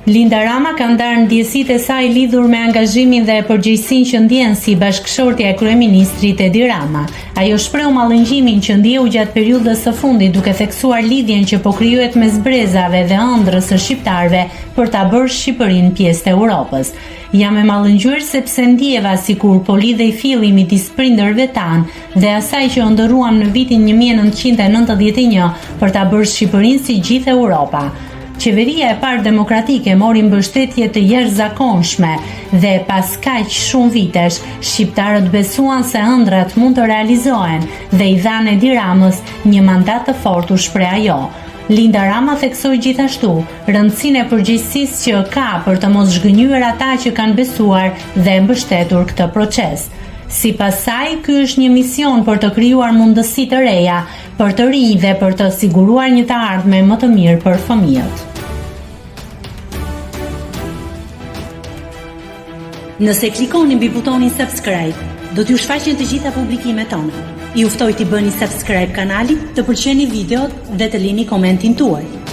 Linda Rama ka ndarë ndjesitë e saj lidhur me angazhimin dhe përgjegjësinë që ndjen si bashkëshortja e kryeministrit Edi Rama. Ajo shpreu mallëngjimin që ndjeu gjatë periudhës së fundit duke theksuar lidhjen që po krijohet mes brezave dhe ëndrrës së shqiptarëve për ta bërë Shqipërinë pjesë të Europës. Jam e mallëngjur sepse ndjeva sikur po lidhej filli midis prindërve tanë dhe asaj që ëndërruam në vitin 1991 për ta bërë Shqipërinë si gjithë Europa. Qeveria e parë demokratike mori mbështetje të jashtëzakonshme dhe pas kaq shumë vitesh, shqiptarët besuan se ëndrat mund të realizohen dhe i dhanë Edi Ramës një mandat të fortë, u shpreh ajo. Linda Rama theksoi gjithashtu rëndësinë e përgjegjësisë që ka për të mos zhgënjyer ata që kanë besuar dhe mbështetur këtë proces. Sipas saj, ky është një mision për të krijuar mundësi të reja për të rinj dhe për të siguruar një të ardhme më të mirë për fëmijët. Nëse klikoni mbi butonin subscribe, do t'ju shfaqen të gjitha publikimet tona. Ju ftoj t'i bëni subscribe kanalit, të pëlqeni videot dhe të lini komentin tuaj.